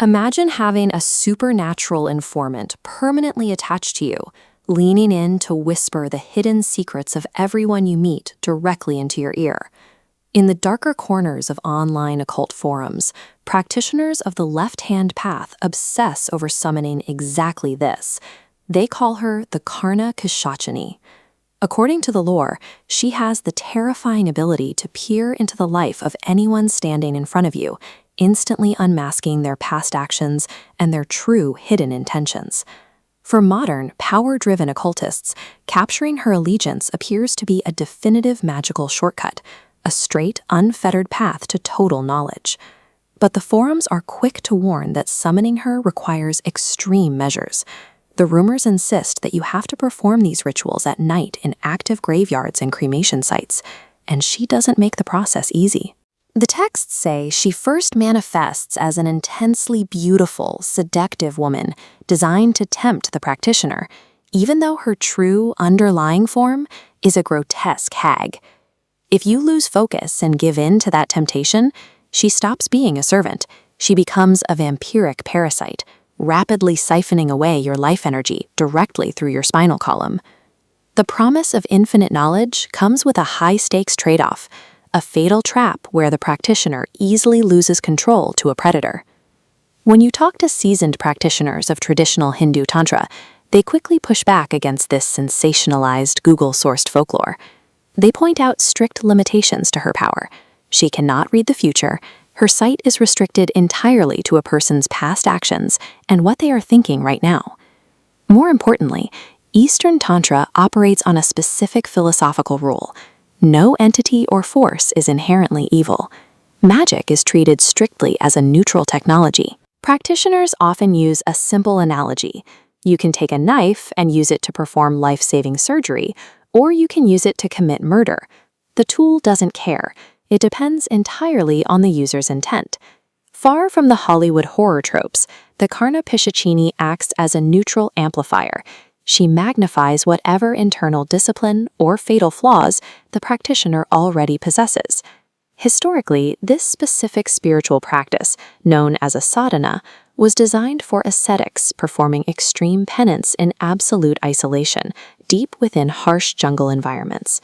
Imagine having a supernatural informant permanently attached to you, leaning in to whisper the hidden secrets of everyone you meet directly into your ear. In the darker corners of online occult forums, practitioners of the left-hand path obsess over summoning exactly this. They call her the Karna Pisachini. According to the lore, she has the terrifying ability to peer into the life of anyone standing in front of you, instantly unmasking their past actions and their true hidden intentions. For modern, power-driven occultists, capturing her allegiance appears to be a definitive magical shortcut, a straight, unfettered path to total knowledge. But the forums are quick to warn that summoning her requires extreme measures. The rumors insist that you have to perform these rituals at night in active graveyards and cremation sites, and she doesn't make the process easy. The texts say she first manifests as an intensely beautiful, seductive woman designed to tempt the practitioner, even though her true, underlying form is a grotesque hag. If you lose focus and give in to that temptation, she stops being a servant. She becomes a vampiric parasite, rapidly siphoning away your life energy directly through your spinal column. The promise of infinite knowledge comes with a high-stakes trade-off, a fatal trap where the practitioner easily loses control to a predator. When you talk to seasoned practitioners of traditional Hindu Tantra, they quickly push back against this sensationalized, Google-sourced folklore. They point out strict limitations to her power. She cannot read the future. Her sight is restricted entirely to a person's past actions and what they are thinking right now. More importantly, Eastern Tantra operates on a specific philosophical rule. No entity or force is inherently evil. Magic is treated strictly as a neutral technology. Practitioners often use a simple analogy. You can take a knife and use it to perform life-saving surgery, or you can use it to commit murder. The tool doesn't care. It depends entirely on the user's intent. Far from the Hollywood horror tropes, the Karna Pisachini acts as a neutral amplifier. She magnifies whatever internal discipline or fatal flaws the practitioner already possesses. Historically, this specific spiritual practice, known as a sadhana, was designed for ascetics performing extreme penance in absolute isolation, deep within harsh jungle environments.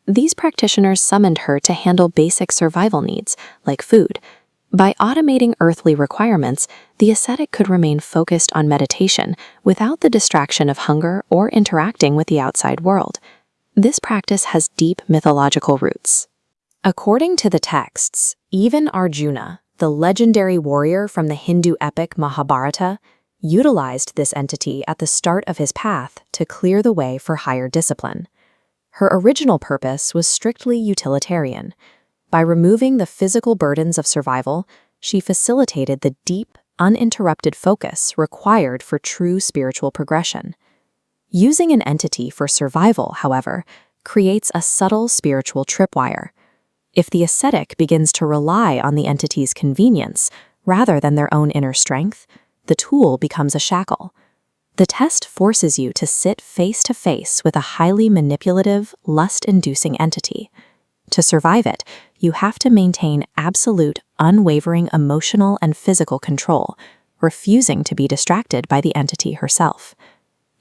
These practitioners summoned her to handle basic survival needs, like food. By automating earthly requirements, the ascetic could remain focused on meditation without the distraction of hunger or interacting with the outside world. This practice has deep mythological roots. According to the texts, even Arjuna, the legendary warrior from the Hindu epic Mahabharata, utilized this entity at the start of his path to clear the way for higher discipline. Her original purpose was strictly utilitarian. By removing the physical burdens of survival, she facilitated the deep, uninterrupted focus required for true spiritual progression. Using an entity for survival, however, creates a subtle spiritual tripwire. If the ascetic begins to rely on the entity's convenience rather than their own inner strength, the tool becomes a shackle. The test forces you to sit face-to-face with a highly manipulative, lust-inducing entity. To survive it, you have to maintain absolute, unwavering emotional and physical control, refusing to be distracted by the entity herself.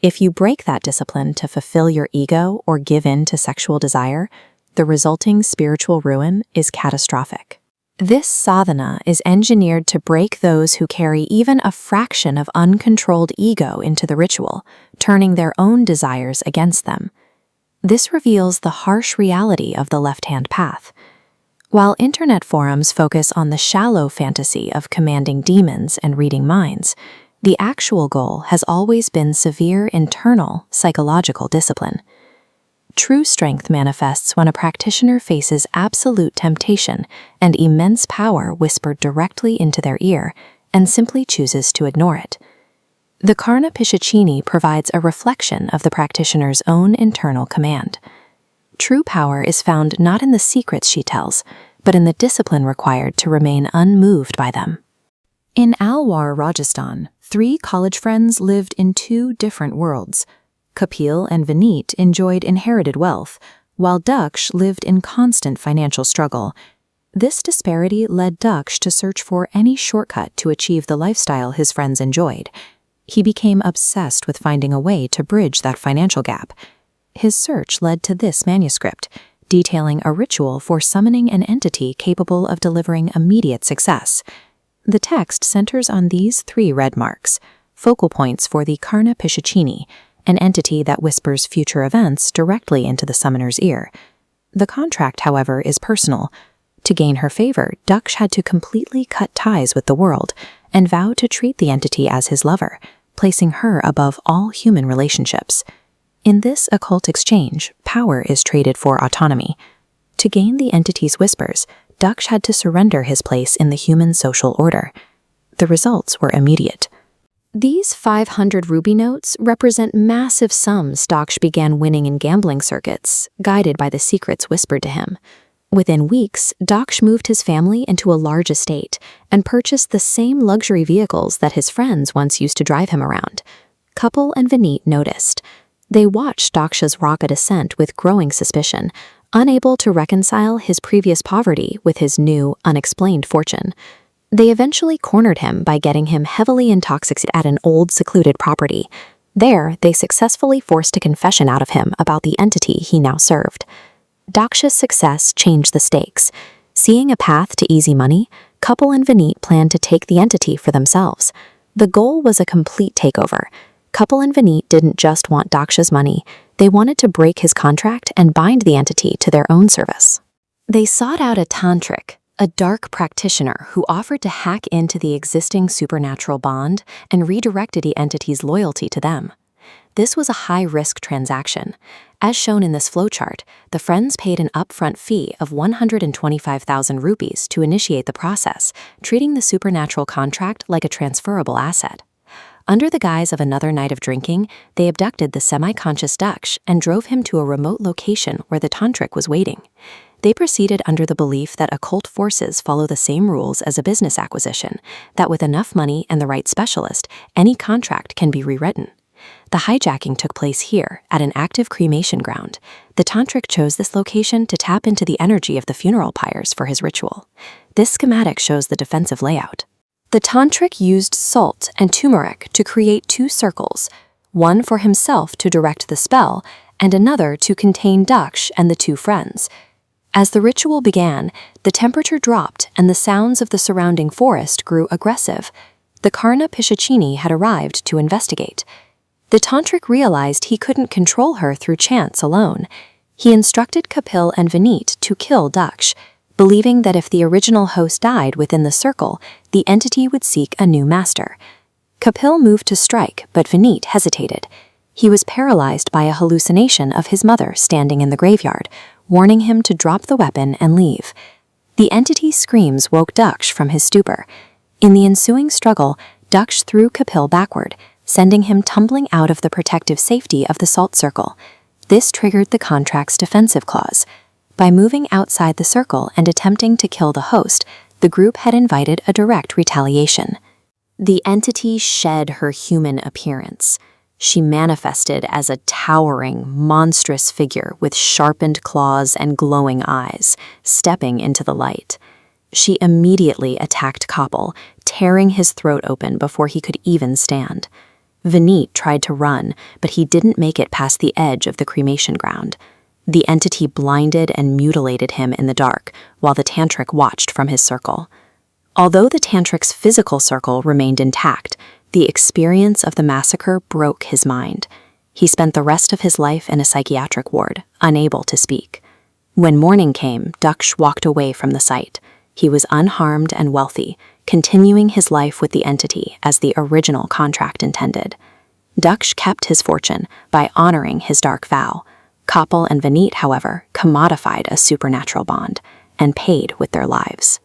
If you break that discipline to fulfill your ego or give in to sexual desire, the resulting spiritual ruin is catastrophic. This sadhana is engineered to break those who carry even a fraction of uncontrolled ego into the ritual, turning their own desires against them. This reveals the harsh reality of the left-hand path. While internet forums focus on the shallow fantasy of commanding demons and reading minds, the actual goal has always been severe internal, psychological discipline. True strength manifests when a practitioner faces absolute temptation and immense power whispered directly into their ear and simply chooses to ignore it. The Karna Pisachini provides a reflection of the practitioner's own internal command. True power is found not in the secrets she tells, but in the discipline required to remain unmoved by them. In Alwar, Rajasthan, 3 college friends lived in 2 different worlds. Kapil and Vineet enjoyed inherited wealth, while Daksh lived in constant financial struggle. This disparity led Daksh to search for any shortcut to achieve the lifestyle his friends enjoyed. He became obsessed with finding a way to bridge that financial gap. His search led to this manuscript, detailing a ritual for summoning an entity capable of delivering immediate success. The text centers on these 3 red marks, focal points for the Karna Pisachini, an entity that whispers future events directly into the summoner's ear. The contract, however, is personal. To gain her favor, Daksh had to completely cut ties with the world and vow to treat the entity as his lover, placing her above all human relationships. In this occult exchange, power is traded for autonomy. To gain the entity's whispers, Daksh had to surrender his place in the human social order. The results were immediate. These 500 ruby notes represent massive sums Daksh began winning in gambling circuits, guided by the secrets whispered to him. Within weeks, Daksh moved his family into a large estate and purchased the same luxury vehicles that his friends once used to drive him around. Kapil and Vineet noticed. They watched Daksh's rocket ascent with growing suspicion, unable to reconcile his previous poverty with his new, unexplained fortune. They eventually cornered him by getting him heavily intoxicated at an old, secluded property. There, they successfully forced a confession out of him about the entity he now served. Daksh's success changed the stakes. Seeing a path to easy money, Kapil and Vineet planned to take the entity for themselves. The goal was a complete takeover. Kapil and Vineet didn't just want Daksh's money, they wanted to break his contract and bind the entity to their own service. They sought out a tantric, a dark practitioner who offered to hack into the existing supernatural bond and redirected the entity's loyalty to them. This was a high-risk transaction. As shown in this flowchart, the friends paid an upfront fee of 125,000 rupees to initiate the process, treating the supernatural contract like a transferable asset. Under the guise of another night of drinking, they abducted the semi-conscious Daksh and drove him to a remote location where the tantric was waiting. They proceeded under the belief that occult forces follow the same rules as a business acquisition, that with enough money and the right specialist, any contract can be rewritten. The hijacking took place here, at an active cremation ground. The tantric chose this location to tap into the energy of the funeral pyres for his ritual. This schematic shows the defensive layout. The tantric used salt and turmeric to create 2 circles, one for himself to direct the spell, and another to contain Daksh and the 2 friends. As the ritual began, the temperature dropped and the sounds of the surrounding forest grew aggressive. The Karna Pisachini had arrived to investigate. The tantric realized he couldn't control her through chance alone. He instructed Kapil and Vineet to kill Daksh, believing that if the original host died within the circle, the entity would seek a new master. Kapil moved to strike, but Vineet hesitated. He was paralyzed by a hallucination of his mother standing in the graveyard, warning him to drop the weapon and leave. The entity's screams woke Daksh from his stupor. In the ensuing struggle, Daksh threw Kapil backward, sending him tumbling out of the protective safety of the salt circle. This triggered the contract's defensive clause. By moving outside the circle and attempting to kill the host, the group had invited a direct retaliation. The entity shed her human appearance. She manifested as a towering, monstrous figure with sharpened claws and glowing eyes, stepping into the light. She immediately attacked Kapil, tearing his throat open before he could even stand. Vineet tried to run, but he didn't make it past the edge of the cremation ground. The entity blinded and mutilated him in the dark, while the tantric watched from his circle. Although the tantric's physical circle remained intact, the experience of the massacre broke his mind. He spent the rest of his life in a psychiatric ward, unable to speak. When morning came, Daksh walked away from the site. He was unharmed and wealthy, continuing his life with the entity as the original contract intended. Daksh kept his fortune by honoring his dark vow. Kapil and Vineet, however, commodified a supernatural bond and paid with their lives.